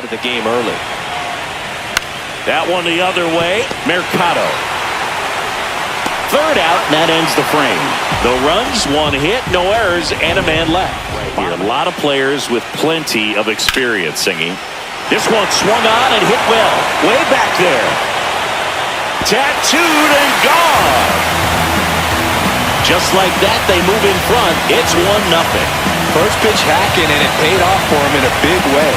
out of the game early. That one the other way. Mercado. Third out, and that ends the frame. The runs, one hit, no errors, and a man left. Right here, a lot of players with plenty of experience singing. This one swung on and hit well. Way back there. Tattooed and gone. Just like that, they move in front. It's 1-0. First pitch hacking, and it paid off for him in a big way.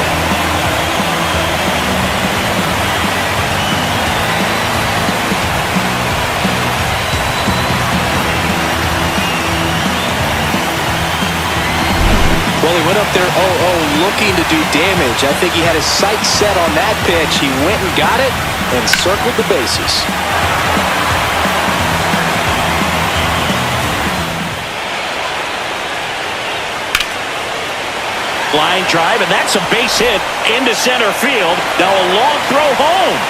Well, he went up there 0-0 looking to do damage. I think he had his sights set on that pitch. He went and got it and circled the bases. Line drive, and that's a base hit into center field. Now a long throw home.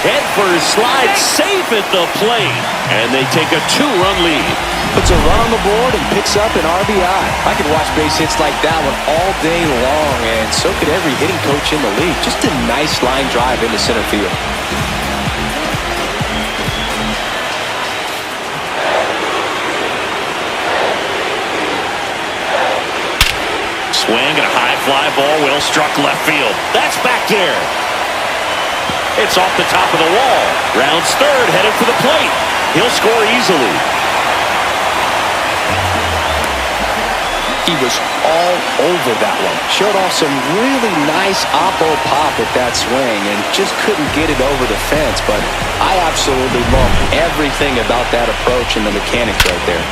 Head first, slide safe at the plate. And they take a 2-run lead. Puts a run on the board and picks up an RBI. I could watch base hits like that one all day long, and so could every hitting coach in the league. Just a nice line drive into center field. Swing and a high fly ball, well struck left field. That's back there. It's off the top of the wall. Rounds third, headed for the plate. He'll score easily. He was all over that one. Showed off some really nice oppo pop with that swing and just couldn't get it over the fence. But I absolutely love everything about that approach and the mechanics right there.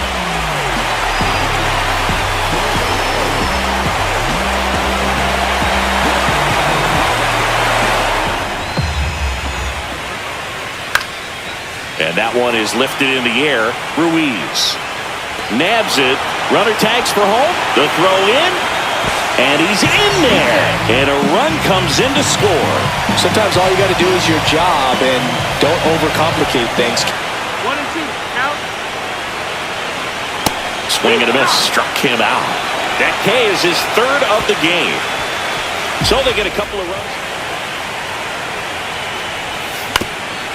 And that one is lifted in the air. Ruiz nabs it. Runner tags for home. The throw in. And he's in there. And a run comes in to score. Sometimes all you got to do is your job and don't overcomplicate things. 1-2. Out. Swing and a miss. Struck him out. That K is his third of the game. So they get a couple of runs.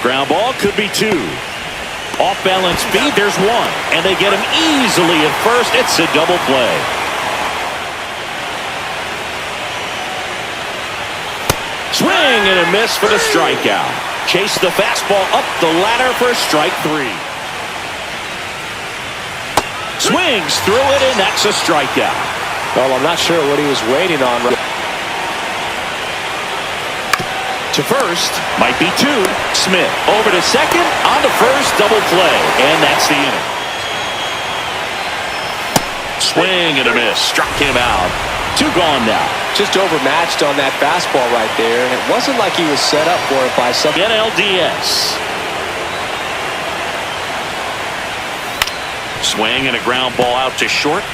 Ground ball could be two. Off balance speed, there's one. And they get him easily at first. It's a double play. Swing and a miss for the strikeout. Chase the fastball up the ladder for strike three. Swings through it, and that's a strikeout. Well, I'm not sure what he was waiting on. To first, might be two. Smith over to second, on to first, double play, and that's the inning. Swing and a miss, struck him out. Two gone now. Just overmatched on that fastball right there, and it wasn't like he was set up for it by some NLDS. Swing and a ground ball out to short.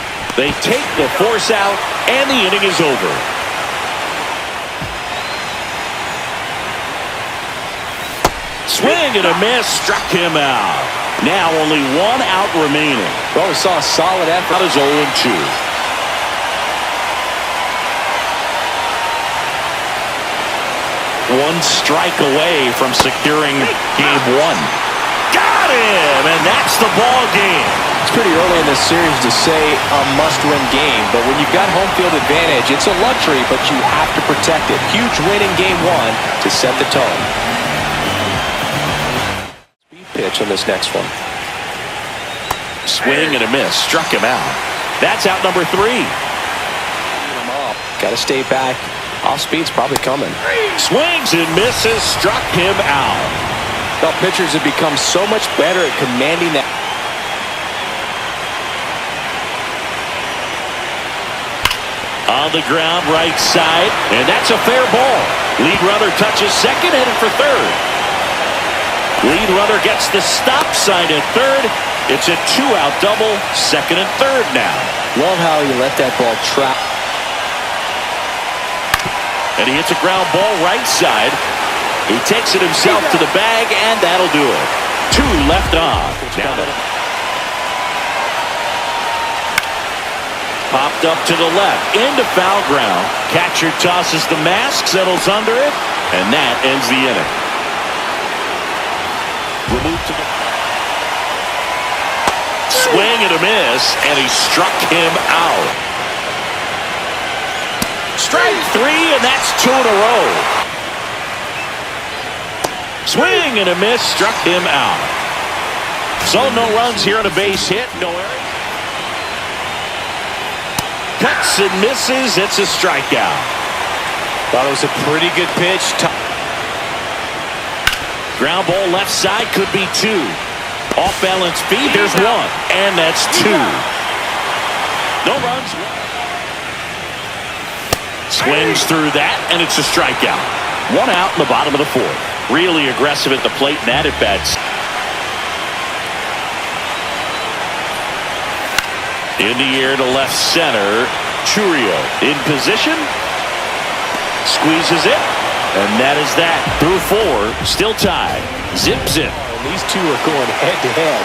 They take the force out, and the inning is over. Swing and a miss, struck him out. Now only one out remaining. Well, we saw a solid effort. Out is 0-2. One strike away from securing game one. Got him, and that's the ball game. It's pretty early in this series to say a must-win game, but when you've got home field advantage, it's a luxury, but you have to protect it. Huge win in game one to set the tone. Pitch on this next one. Swing and a miss, struck him out. That's out number three. Got to stay back. Off speed's probably coming. Swings and misses, struck him out. Well, pitchers have become so much better at commanding that. On the ground, right side, and that's a fair ball. Lead runner touches second, headed for third. Lead runner gets the stop sign at third. It's a two-out double, second and third now. Love how he let that ball trap. And he hits a ground ball right side. He takes it himself to the bag, and that'll do it. Two left on. Now Popped up to the left, into foul ground. Catcher tosses the mask, settles under it, and that ends the inning. Removed to the swing and a miss, and he struck him out. Strike three, and that's 2 in a row. Swing and a miss, struck him out. So no runs here on a base hit. No error. Cuts and misses. It's a strikeout. Thought it was a pretty good pitch. Ground ball left side, could be 2. Off balance feed, there's 1. And that's 2. No runs. Swings through that, and it's a strikeout. 1 out in the bottom of the 4th. Really aggressive at the plate and that at bats. In the air to left center. Churio in position. Squeezes it. And that is that. Through 4. Still tied. Zips it. These two are going head to head.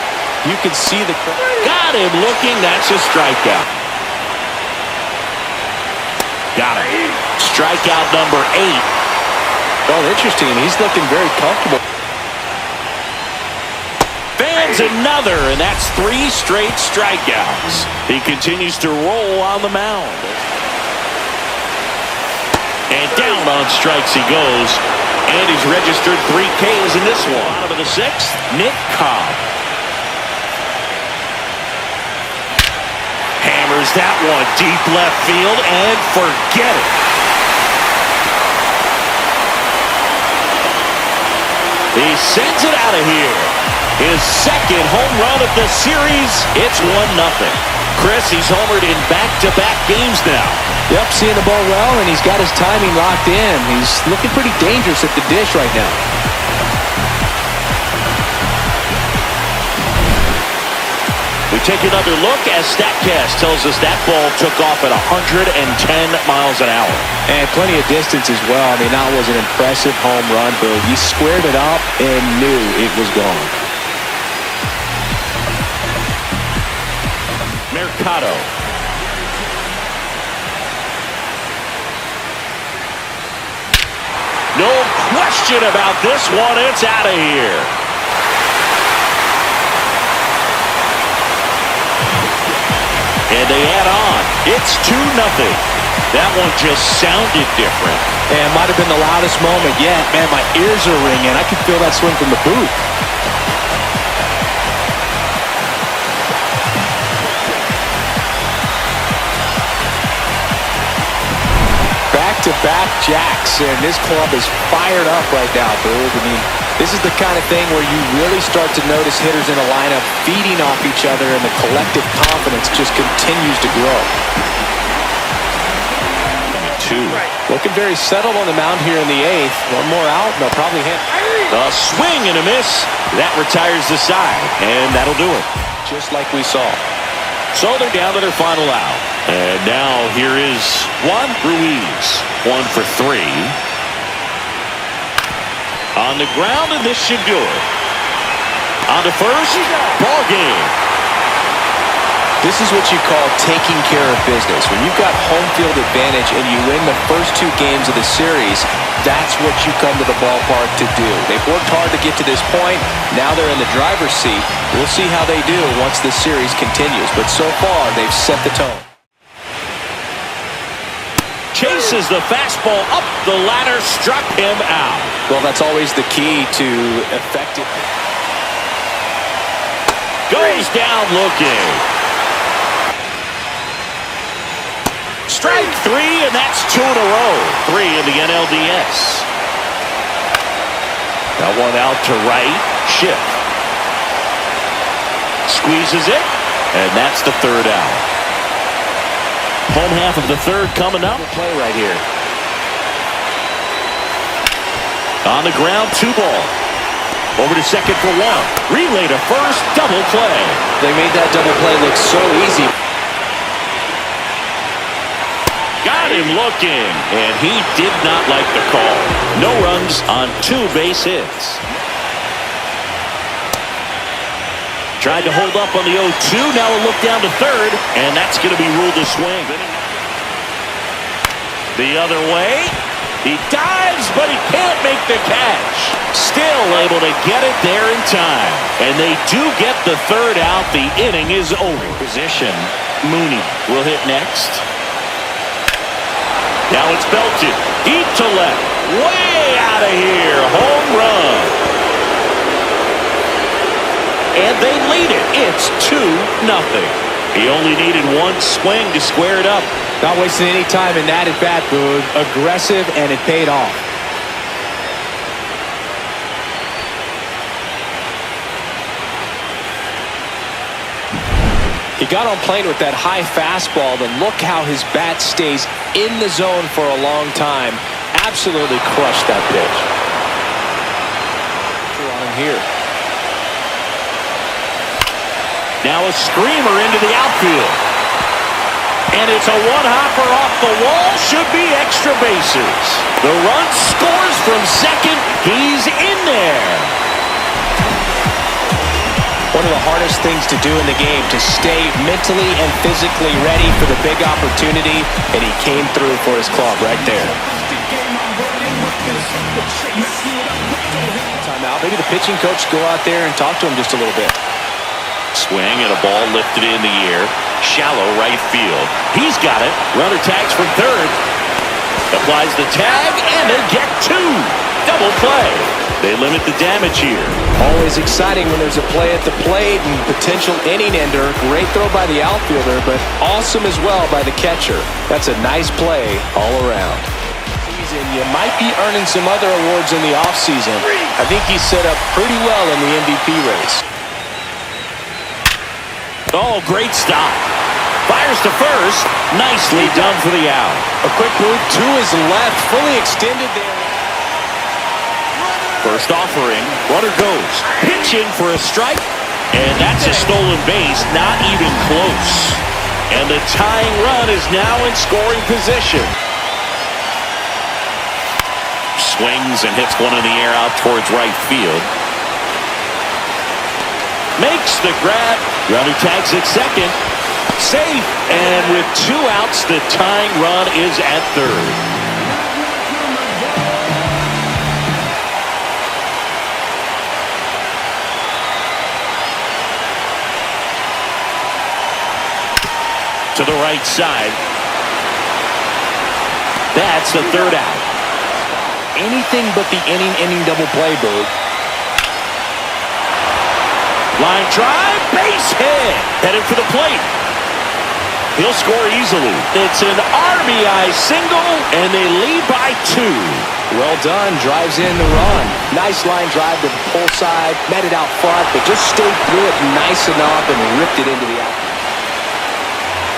You can see the... Got him looking. That's a strikeout. Got him. Strikeout number 8. Oh, interesting. He's looking very comfortable. Fans another, and that's 3 straight strikeouts. He continues to roll on the mound. And down on strikes he goes. And he's registered 3 Ks in this one. Bottom of the 6th, Nick Cobb. Hammers that one deep left field, and forget it. He sends it out of here. His 2nd home run of the series. It's 1-0. Chris, he's homered in back-to-back games now. Yep, seeing the ball well, and he's got his timing locked in. He's looking pretty dangerous at the dish right now. We take another look as StatCast tells us that ball took off at 110 miles an hour. And plenty of distance as well. I mean, that was an impressive home run, but he squared it up and knew it was gone. Mercado. No question about this one. It's out of here. And they add on. It's 2-0. That one just sounded different. And it might have been the loudest moment yet. Man, my ears are ringing. I can feel that swing from the booth. Back-to-back jacks, and this club is fired up right now, Booth. I mean, this is the kind of thing where you really start to notice hitters in a lineup feeding off each other, and the collective confidence just continues to grow. 2. Looking very settled on the mound here in the 8th. One more out, and they'll probably hit. A swing and a miss. That retires the side, and that'll do it. Just like we saw. So they're down to their final out. And now here is Juan Ruiz. 1 for 3. On the ground, and this should do it. On to first, ball game. This is what you call taking care of business. When you've got home field advantage and you win the first 2 games of the series, that's what you come to the ballpark to do. They've worked hard to get to this point. Now they're in the driver's seat. We'll see how they do once this series continues. But so far, they've set the tone. Chases the fastball up the ladder, struck him out. Well, that's always the key to effective. Goes down looking. Strike 3, and that's 2 in a row. 3 in the NLDS. Now one out to right. Shift. Squeezes it, and that's the 3rd out. Home half of the 3rd coming up. Play right here. On the ground, 2 ball. Over to second for 1. Relay to first, double play. They made that double play look so easy. Got him looking, and he did not like the call. No runs on 2 base hits. Tried to hold up on the 0-2. Now a look down to third, and that's going to be ruled a swing. The other way. He dives, but he can't make the catch. Still able to get it there in time. And they do get the third out. The inning is over. Position. Mooney will hit next. Now it's belted. Deep to left. Way out of here. Home run. And they lead it. It's 2-0. He only needed one swing to square it up. Not wasting any time in that at-bat, Boog. Aggressive, and it paid off. He got on plane with that high fastball, and look how his bat stays in the zone for a long time. Absolutely crushed that pitch. On him here. Now a screamer into the outfield. And it's a one-hopper off the wall. Should be extra bases. The run scores from second. He's in there. One of the hardest things to do in the game, to stay mentally and physically ready for the big opportunity, and he came through for his club right there. Timeout. Maybe the pitching coach go out there and talk to him just a little bit. Swing and a ball lifted in the air. Shallow right field. He's got it. Runner tags from third. Applies the tag, and they get 2. Double play. They limit the damage here. Always exciting when there's a play at the plate and potential inning ender. Great throw by the outfielder, but awesome as well by the catcher. That's a nice play all around. You might be earning some other awards in the offseason. I think he's set up pretty well in the MVP race. Oh, great stop. Fires to first. Nicely done for the out. A quick move to his left, fully extended there. First offering. Runner goes. Pitching for a strike. And that's a stolen base. Not even close. And the tying run is now in scoring position. Swings and hits one in the air out towards right field. Makes the grab. Runner tags at second. Safe. And with 2 outs, the tying run is at third. To the right side. That's the third out. Anything but the inning double play, Boog. Line drive, base hit. Headed for the plate. He'll score easily. It's an RBI single, and they lead by 2. Well done. Drives in the run. Nice line drive to the pull side. Met it out front, but just stayed through it nice enough and ripped it into the outfield.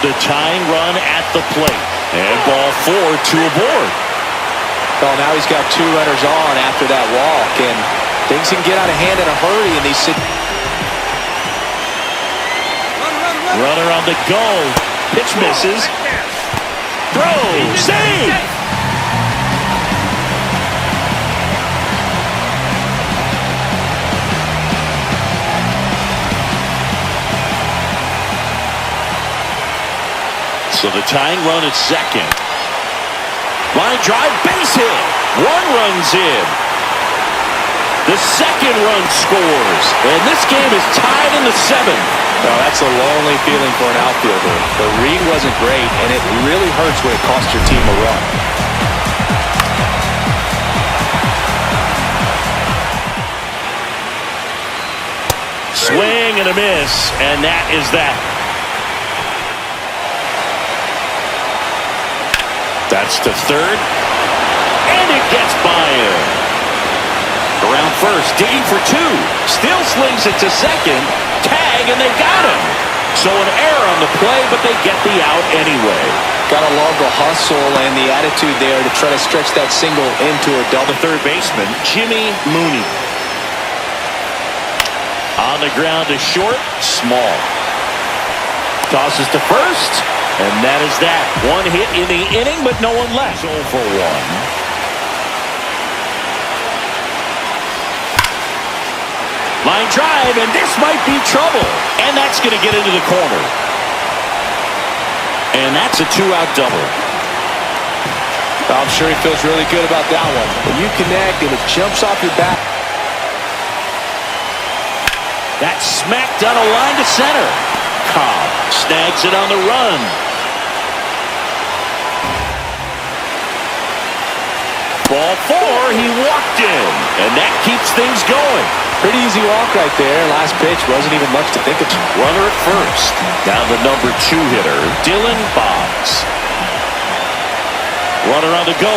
The tying run at the plate. And ball 4 to aboard. Well, now he's got 2 runners on after that walk, and things can get out of hand in a hurry in these situations. Runner on the go. Pitch misses. Throw. Save. So the tying run at second. Line drive, base hit. 1 runs in. The second run scores. And this game is tied in the 7th. Well, that's a lonely feeling for an outfielder. The read wasn't great, and it really hurts when it costs your team a run. Swing and a miss, and that is that. That's to third, and it gets by him. Around first, digging for 2. Still slings it to second. Tag, and they got him. So an error on the play, but they get the out anyway. Gotta love the hustle and the attitude there to try to stretch that single into a double. The third baseman, Jimmy Mooney. On the ground to short, Small. Tosses to first, and that is that. 1 hit in the inning, but no one left. 0 for 1. Line Line drive, and this might be trouble. And that's going to get into the corner. And that's a two-out double. I'm sure he feels really good about that one. When you connect and it jumps off your back. That's smacked down a line to center. Cobb snags it on the run. Ball four, he walked in, and that keeps things going. Pretty easy walk right there. Last pitch wasn't even much to think of. Runner at first. Now the number 2 hitter, Dylan Boggs. Runner on the go.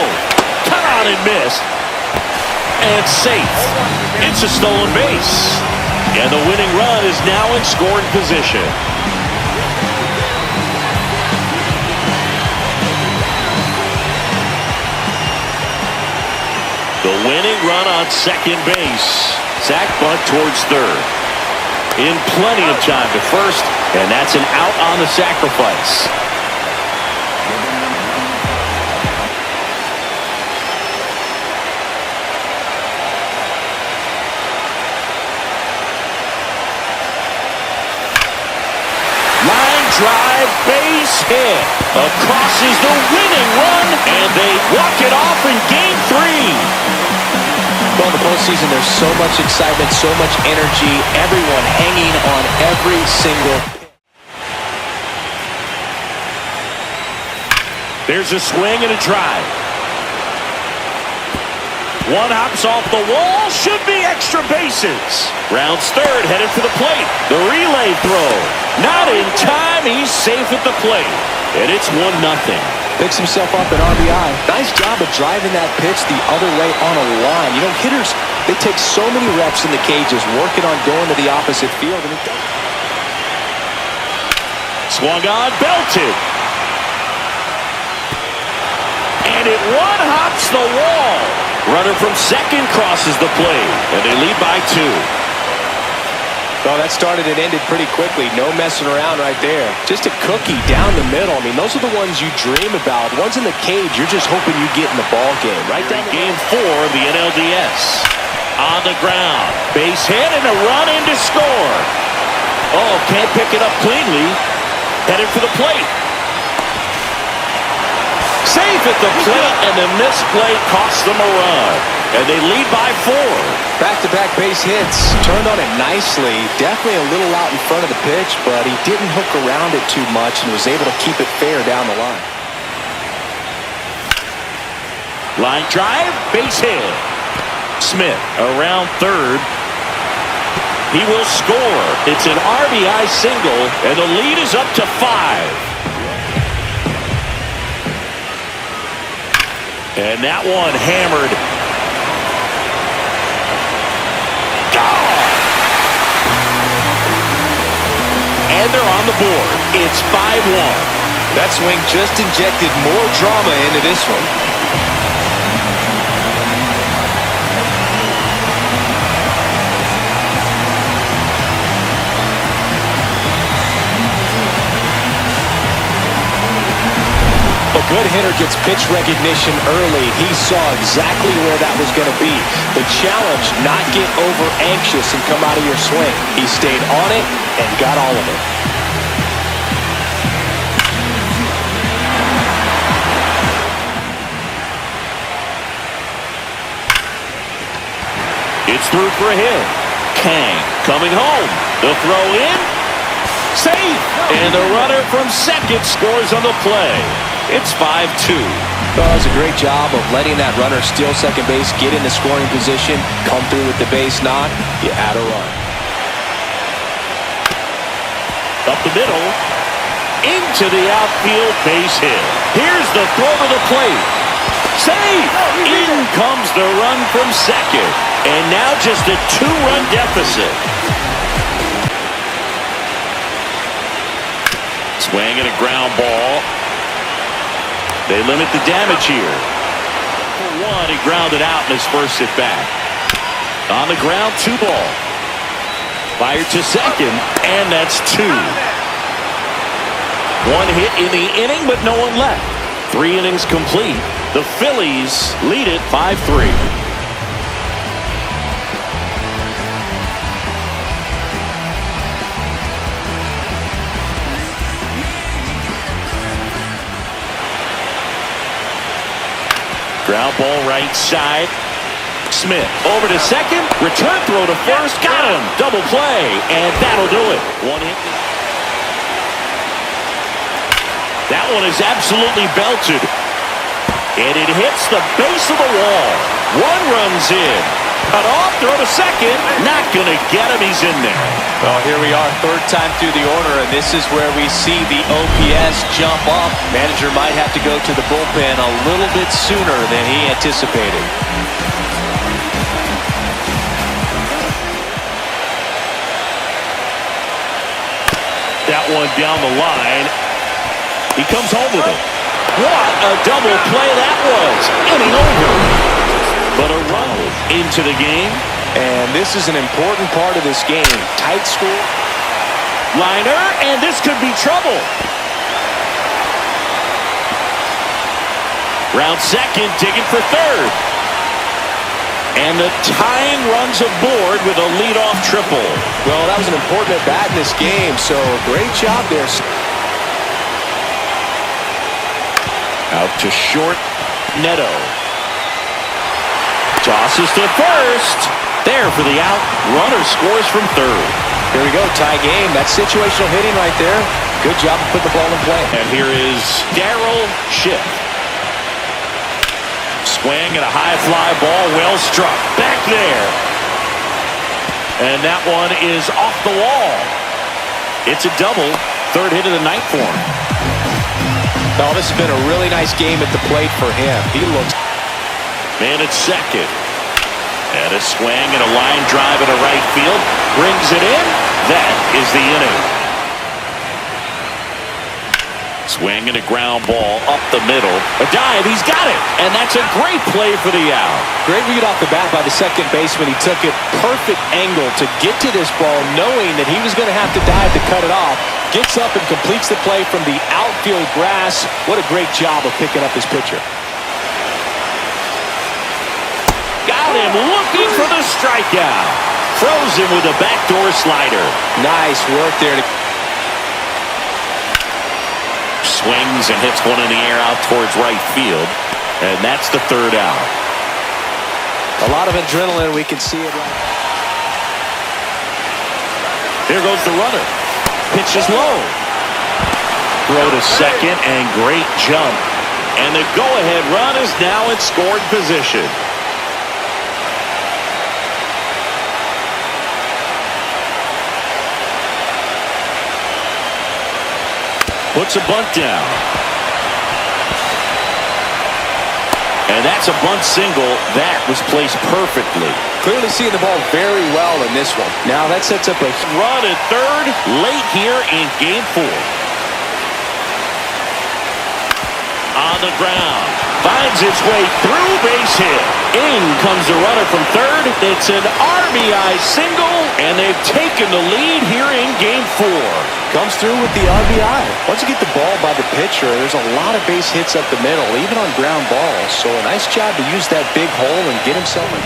Caught and missed. And safe. It's a stolen base. And the winning run is now in scoring position. The winning run on second base. Sack bunt towards third. In plenty of time to first, and that's an out on the sacrifice. Line drive, base hit. Across is the winning run, and they walk it off in game 3. Well, in the postseason, there's so much excitement, so much energy, everyone hanging on every single. There's a swing and a drive. One hops off the wall, should be extra bases. Rounds third, headed for the plate. The relay throw. Not in time, he's safe at the plate. And it's 1-0. Picks himself up an RBI. Nice job of driving that pitch the other way on a line. You know, hitters, they take so many reps in the cages working on going to the opposite field. And it does. Swung on, belted. And it one-hops the wall. Runner from second crosses the plate. And they lead by 2. Well, that started and ended pretty quickly. No messing around right there. Just a cookie down the middle. I mean, those are the ones you dream about. Ones in the cage, you're just hoping you get in the ball game. Right down game 4 of the NLDS. On the ground. Base hit and a run in to score. Oh, can't pick it up cleanly. Headed for the plate. Safe at the plate, and the misplay cost them a run. And they lead by 4. Back-to-back base hits. Turned on it nicely. Definitely a little out in front of the pitch, but he didn't hook around it too much and was able to keep it fair down the line. Line drive, base hit. Smith around third. He will score. It's an RBI single, and the lead is up to 5. And that one hammered. And they're on the board. It's 5-1. That swing just injected more drama into this one. A good hitter gets pitch recognition early. He saw exactly where that was going to be. The challenge, not get over anxious and come out of your swing. He stayed on it and got all of it. It's through for a hit. Kang coming home. The throw in. Safe. And the runner from second scores on the play. It's 5-2. Well, that was a great job of letting that runner steal second base, get in the scoring position, come through with the base knock. You add a run. Up the middle. Into the outfield, base hit. Here's the throw to the plate. Safe. In comes the run from second. And now just a 2-run deficit. Swing and a ground ball. They limit the damage here. For 1, he grounded out in his first at bat. On the ground, 2 ball. Fired to second, and that's 2. 1 hit in the inning, but no one left. 3 innings complete. The Phillies lead it 5-3. Ground ball right side. Smith over to second. Return throw to first. Got him. Double play. And that'll do it. One hit. That one is absolutely belted. And it hits the base of the wall. One runs in. Cut off, throw to second. Not going to get him. He's in there. Well, here we are, third time through the order, and this is where we see the OPS jump up. Manager might have to go to the bullpen a little bit sooner than he anticipated. That one down the line. He comes home with it. What a double play that was. Inning over. But a run into the game. And this is an important part of this game. Tight score. Liner, and this could be trouble. Round second, digging for third. And the tying runs aboard with a leadoff triple. Well, that was an important at-bat in this game, so great job there. Out to short, Neto. Tosses to first. There for the out. Runner scores from third. Here we go, tie game. That's situational hitting right there. Good job to put the ball in play. And here is Darryl Schiff. Swing and a high fly ball, well struck. Back there. And that one is off the wall. It's a double. Third hit of the night for him. Oh, this has been a really nice game at the plate for him. He looks... Man at second. And a swing and a line drive into right field. Brings it in. That is the inning. Swing and a ground ball up the middle. A dive. He's got it. And that's a great play for the out. Great read off the bat by the second baseman. He took it perfect angle to get to this ball, knowing that he was going to have to dive to cut it off. Gets up and completes the play from the outfield grass. What a great job of picking up his pitcher. Got him looking for the strikeout. Froze him with a backdoor slider. Nice work there. Swings and hits one in the air out towards right field. And that's the third out. A lot of adrenaline. We can see it right. Here goes the runner. Pitch is low. Throw to second and great jump. And the go-ahead run is now in scoring position. Puts a bunt down. And that's a bunt single. That was placed perfectly. Clearly seeing the ball very well in this one. Now that sets up a run at third late here in game 4. On the ground. Finds its way through, base hit. In comes the runner from third. It's an RBI single, and they've taken the lead here in game 4. Comes through with the RBI. Once you get the ball by the pitcher, there's a lot of base hits up the middle, even on ground balls. So a nice job to use that big hole and get himself in.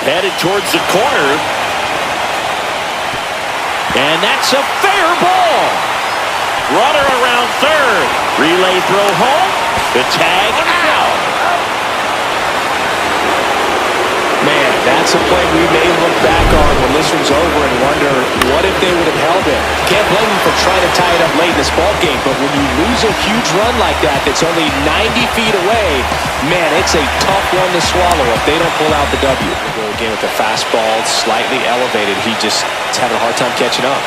Headed towards the corner. And that's a fair ball. Runner around third. Relay throw home. The tag out. Man, that's a play we may look back on when this one's over and wonder, what if they would have held it? Can't blame them for trying to tie it up late in this ball game, but when you lose a huge run like that that's only 90 feet away, man, it's a tough one to swallow if they don't pull out the W. We'll go again with the fastball slightly elevated. He just is having a hard time catching up.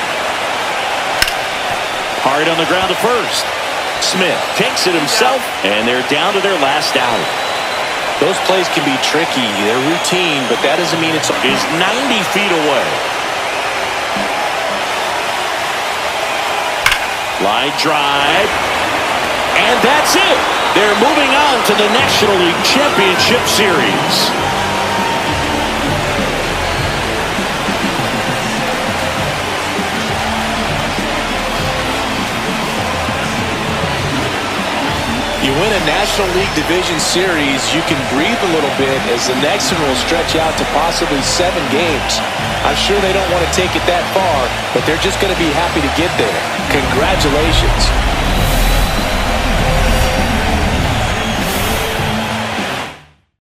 Hard on the ground to first. Smith takes it himself, and they're down to their last out. Those plays can be tricky. They're routine, but that doesn't mean it's... Is 90 feet away. Line drive. And that's it. They're moving on to the National League Championship Series. You win a National League Division Series, you can breathe a little bit as the next one will stretch out to possibly 7 games. I'm sure they don't want to take it that far, but they're just going to be happy to get there. Congratulations.